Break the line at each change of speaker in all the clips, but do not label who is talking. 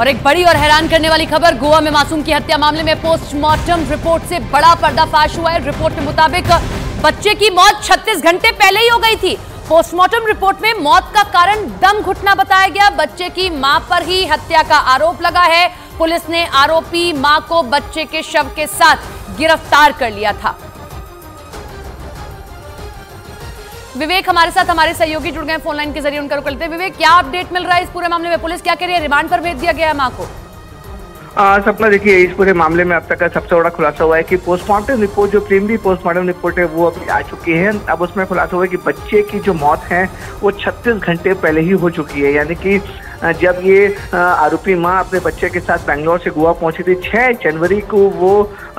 और एक बड़ी और हैरान करने वाली खबर, गोवा में मासूम की हत्या मामले में पोस्टमार्टम रिपोर्ट से बड़ा पर्दाफाश हुआ है। रिपोर्ट के मुताबिक बच्चे की मौत 36 घंटे पहले ही हो गई थी। पोस्टमार्टम रिपोर्ट में मौत का कारण दम घुटना बताया गया। बच्चे की मां पर ही हत्या का आरोप लगा है। पुलिस ने आरोपी मां को बच्चे के शव के साथ गिरफ्तार कर लिया था। विवेक हमारे साथ, हमारे सहयोगी जुड़ गए फोन लाइन के जरिए, उनका रुख लेते हैं। विवेक, क्या अपडेट मिल रहा है इस पूरे मामले में? पुलिस क्या कह रही है? रिमांड पर भेज दिया गया है मां को?
सपना, देखिए, इस पूरे मामले में अब तक का सबसे बड़ा खुलासा हुआ है कि पोस्टमार्टम रिपोर्ट, जो प्रीलिमिनरी पोस्टमार्टम रिपोर्ट है, वो अभी आ चुकी है। अब उसमें खुलासा हुआ है कि बच्चे की जो मौत है वो 36 घंटे पहले ही हो चुकी है। यानी कि जब ये आरोपी मां अपने बच्चे के साथ बेंगलोर से गोवा पहुंची थी, 6 जनवरी को वो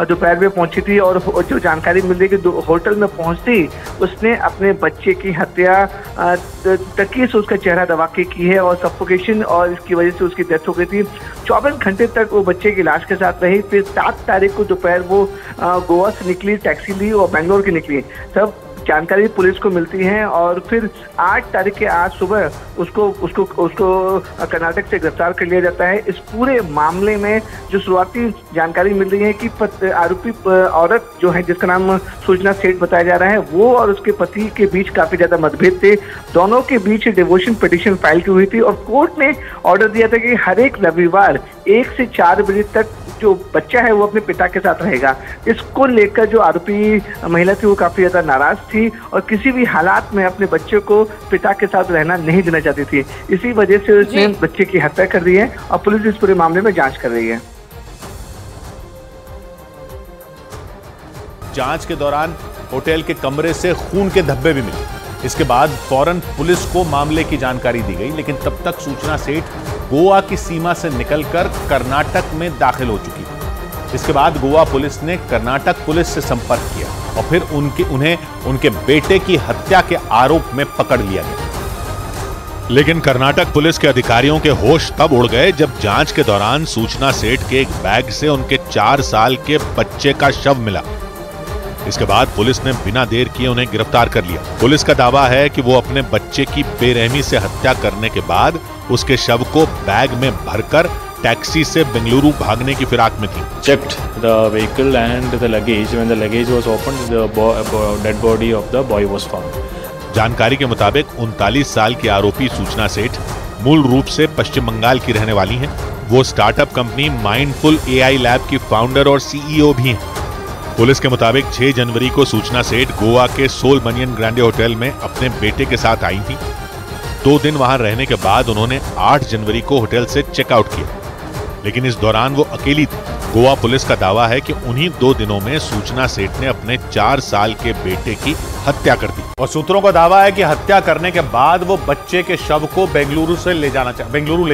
दोपहर में पहुंची थी, और जो जानकारी मिल रही है कि होटल में पहुंचती उसने अपने बच्चे की हत्या तकिए से उसका चेहरा दबा के की है, और सफोकेशन और इसकी वजह से उसकी डेथ हो गई थी। 24 घंटे तक वो बच्चे की लाश के साथ रही। फिर 7 तारीख को दोपहर वो गोवा से निकली, टैक्सी ली और बेंगलोर की निकली। तब जानकारी पुलिस को मिलती है, और फिर 8 तारीख के आज सुबह उसको कर्नाटक से गिरफ्तार कर लिया जाता है। इस पूरे मामले में जो शुरुआती जानकारी मिल रही है कि आरोपी औरत जो है, जिसका नाम सूचना सेठ बताया जा रहा है, वो और उसके पति के बीच काफी ज्यादा मतभेद थे। दोनों के बीच डिवोर्स पिटीशन फाइल की हुई थी, और कोर्ट ने ऑर्डर दिया था कि हर एक रविवार 1 से 4 बजे तक जो बच्चा है वो अपने पिता के साथ रहेगा। इसको लेकर जो आरोपी महिला थी वो काफी ज्यादा नाराज थी, और किसी भी हालात में अपने बच्चे को पिता के साथ रहना नहीं देना चाहती थी। इसी वजह से उसने बच्चे की हत्या कर दी है, और पुलिस इस पूरे मामले में जांच कर रही है।
जांच के दौरान होटल के कमरे से खून के धब्बे भी मिले। इसके बाद फौरन पुलिस को मामले की जानकारी दी गई, लेकिन तब तक सूचना सेठ गोवा की सीमा से निकलकर कर्नाटक में दाखिल हो चुकी थी। इसके बाद गोवा पुलिस ने कर्नाटक पुलिस से संपर्क किया, और फिर उन्हें उनके बेटे की हत्या के आरोप में पकड़ लिया गया। लेकिन कर्नाटक पुलिस के अधिकारियों के होश तब उड़ गए जब जांच के दौरान सूचना सेठ के एक बैग से उनके 4 साल के बच्चे का शव मिला। इसके बाद पुलिस ने बिना देर किए उन्हें गिरफ्तार कर लिया। पुलिस का दावा है कि वो अपने बच्चे की बेरहमी से हत्या करने के बाद उसके शव को बैग में भरकर टैक्सी से बेंगलुरु भागने की फिराक में थी।
Checked the vehicle and the luggage. When the luggage was opened, the dead body of the boy was found.
जानकारी के मुताबिक 39 साल की आरोपी सूचना सेठ मूल रूप से पश्चिम बंगाल की रहने वाली हैं। वो startup company mindful AI lab की फाउंडर और CEO भी हैं। पुलिस के मुताबिक 6 जनवरी को सूचना सेठ गोवा के सोल बनियन ग्रैंडे होटल में अपने बेटे के साथ आई थी। 2 दिन वहां रहने के बाद उन्होंने 8 जनवरी को होटल से चेकआउट किया, लेकिन इस दौरान वो अकेली थी। गोवा पुलिस का दावा है कि उन्हीं 2 दिनों में सूचना सेठ ने अपने 4 साल के बेटे की हत्या कर दी, और सूत्रों का दावा है कि हत्या करने के बाद वो बच्चे के शव को बेंगलुरु ले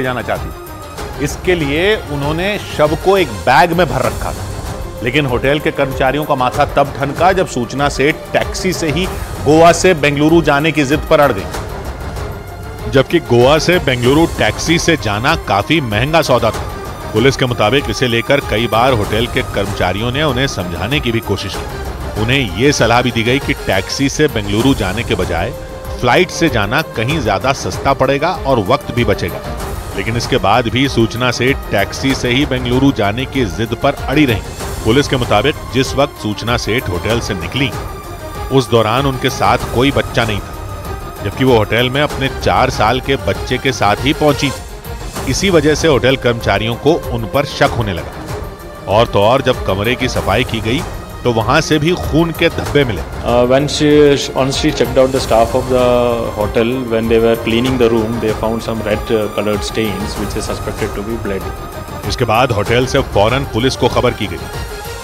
जाना चाहती। इसके लिए उन्होंने शव को एक बैग में भर रखा था। लेकिन होटल के कर्मचारियों का माथा तब ठनका जब सूचना सेठ टैक्सी से ही गोवा से बेंगलुरु जाने की जिद पर अड़ गई, जबकि गोवा से बेंगलुरु टैक्सी से जाना काफी महंगा सौदा था। पुलिस के मुताबिक इसे लेकर कई बार होटल के कर्मचारियों ने उन्हें समझाने की भी कोशिश की। उन्हें यह सलाह भी दी गई कि टैक्सी से बेंगलुरु जाने के बजाय फ्लाइट से जाना कहीं ज्यादा सस्ता पड़ेगा और वक्त भी बचेगा। लेकिन इसके बाद भी सूचना सेठ टैक्सी से ही बेंगलुरु जाने की जिद पर अड़ी रही। पुलिस के मुताबिक जिस वक्त सूचना सेठ होटल से निकली उस दौरान उनके साथ कोई बच्चा नहीं था, जबकि वो होटल में अपने 4 साल के बच्चे के साथ ही पहुंची थी। इसी वजह से होटल कर्मचारियों को उन पर शक होने लगा। और तो और जब कमरे की सफाई की गई तो वहां से भी खून के धब्बे मिले।
Once she checked out the staff of the hotel, when they were cleaning the room, they found some red colored stains which is suspected to be blood.
इसके बाद होटल से फौरन पुलिस को खबर की गई।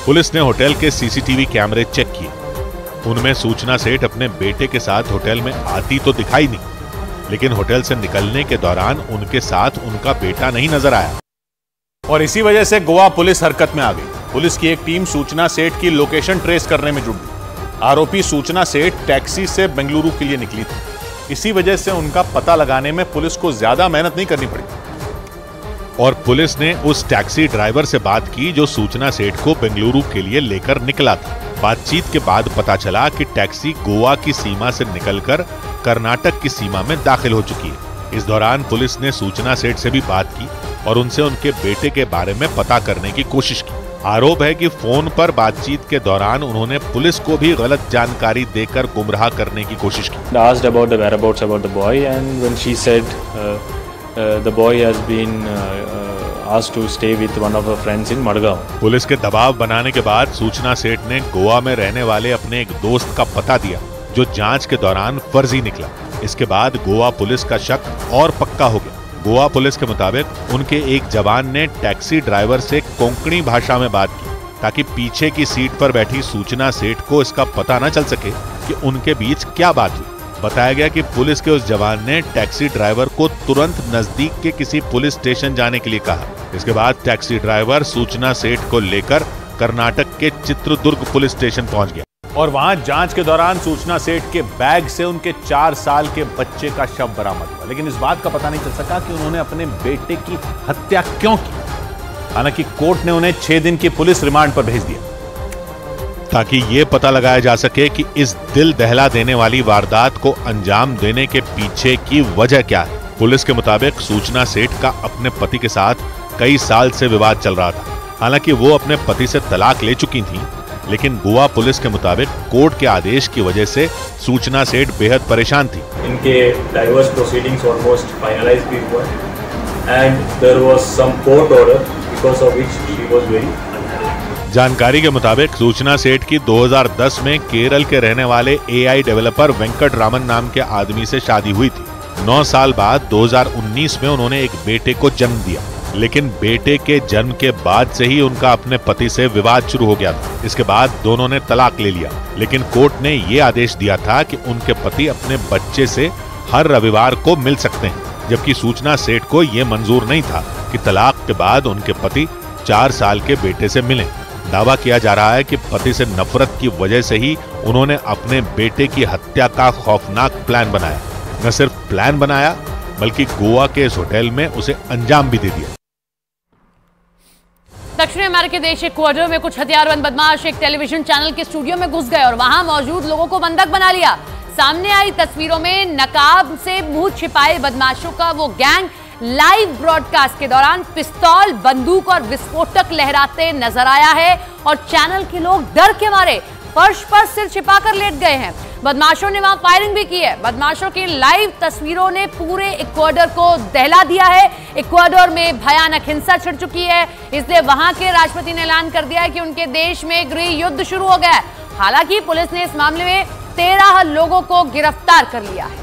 पुलिस ने होटल के CCTV कैमरे चेक किए। उनमें सूचना सेठ अपने बेटे के साथ होटल में आती तो दिखाई नहीं, लेकिन होटल से निकलने के दौरान उनके साथ उनका बेटा नहीं नजर आया, और इसी वजह से गोवा पुलिस हरकत में आ गई। पुलिस की एक टीम सूचना सेठ की लोकेशन ट्रेस करने में जुट गई। आरोपी सूचना सेठ टैक्सी से बेंगलुरु के लिए निकली थी। इसी वजह से उनका पता लगाने में पुलिस को ज्यादा मेहनत नहीं करनी पड़ी, और पुलिस ने उस टैक्सी ड्राइवर से बात की जो सूचना सेठ को बेंगलुरु के लिए लेकर निकला था। बातचीत के बाद पता चला कि टैक्सी गोवा की सीमा से निकलकर कर्नाटक की सीमा में दाखिल हो चुकी है। इस दौरान पुलिस ने सूचना सेठ से भी बात की और उनसे उनके बेटे के बारे में पता करने की कोशिश की। आरोप है कि फोन पर बातचीत के दौरान उन्होंने पुलिस को भी गलत जानकारी देकर गुमराह करने की कोशिश की।
Asked about the whereabouts about the boy, and when she said the boy has been asked to stay with one of her friends in Madgaon.
Police के दबाव बनाने के बाद सूचना सेठ ने गोवा में रहने वाले अपने एक दोस्त का पता दिया, जो जांच के दौरान फर्जी निकला। इसके बाद गोवा पुलिस का शक और पक्का हो गया। गोवा पुलिस के मुताबिक उनके एक जवान ने टैक्सी ड्राइवर से कोंकणी भाषा में बात की, ताकि पीछे की सीट पर बैठी सूचना सेठ को इसका पता न चल सके कि उनके बीच क्या बात हुई। बताया गया कि पुलिस के उस जवान ने टैक्सी ड्राइवर को तुरंत नजदीक के किसी पुलिस स्टेशन जाने के लिए कहा। इसके बाद टैक्सी ड्राइवर सूचना सेठ को लेकर कर्नाटक के चित्रदुर्ग पुलिस स्टेशन पहुंच गया और वहां जांच के दौरान सूचना सेठ के बैग से उनके 4 साल के बच्चे का शव बरामद हुआ। लेकिन इस बात का पता नहीं चल सका कि उन्होंने अपने बेटे की हत्या क्यों की। हालांकि कोर्ट ने उन्हें 6 दिन की पुलिस रिमांड पर भेज दिया, ताकि ये पता लगाया जा सके कि इस दिल दहला देने वाली वारदात को अंजाम देने के पीछे की वजह क्या है। पुलिस के मुताबिक सूचना सेठ का अपने पति के साथ कई साल से विवाद चल रहा था। हालांकि वो अपने पति से तलाक ले चुकी थीं, लेकिन गोवा पुलिस के मुताबिक कोर्ट के आदेश की वजह से सूचना सेठ बेहद परेशान थी।
इनके डाइवोर्स प्रोसीडिंग्स ऑलमोस्ट फाइनलाइज भी हुआ and there was some court order because of which she was very unhappy.
जानकारी के मुताबिक सूचना सेठ की 2010 में केरल के रहने वाले एआई डेवलपर वेंकट रामन नाम के आदमी से शादी हुई थी। 9 साल बाद 2019 में उन्होंने एक बेटे को जन्म दिया, लेकिन बेटे के जन्म के बाद से ही उनका अपने पति से विवाद शुरू हो गया था। इसके बाद दोनों ने तलाक ले लिया, लेकिन कोर्ट ने ये आदेश दिया था कि उनके पति अपने बच्चे से हर रविवार को मिल सकते हैं, जबकि सूचना सेठ को ये मंजूर नहीं था कि तलाक के बाद उनके पति 4 साल के बेटे से मिलें। दावा किया जा रहा है कि पति से नफरत की वजह से ही उन्होंने अपने बेटे की हत्या का खौफनाक प्लान बनाया। न सिर्फ प्लान बनाया, बल्कि गोवा के इस होटल में उसे अंजाम भी दे दिया।
दक्षिण अमेरिकी देश इक्वाडोर में कुछ हथियारबंद बदमाश एक टेलीविजन चैनल के स्टूडियो में घुस गए और वहां मौजूद लोगों को बंधक बना लिया। सामने आई तस्वीरों में नकाब से मुंह छिपाए बदमाशों का वो गैंग लाइव ब्रॉडकास्ट के दौरान पिस्तौल, बंदूक और विस्फोटक लहराते नजर आया है और चैनल के लोग डर के मारे फर्श पर सिर छिपाकर लेट गए हैं। बदमाशों ने वहां फायरिंग भी की है। बदमाशों की लाइव तस्वीरों ने पूरे इक्वाडोर को दहला दिया है। इक्वाडोर में भयानक हिंसा छिड़ चुकी है, इसलिए वहां के राष्ट्रपति ने ऐलान कर दिया है कि उनके देश में गृह युद्ध शुरू हो गया है। हालांकि पुलिस ने इस मामले में 13 लोगों को गिरफ्तार कर लिया है।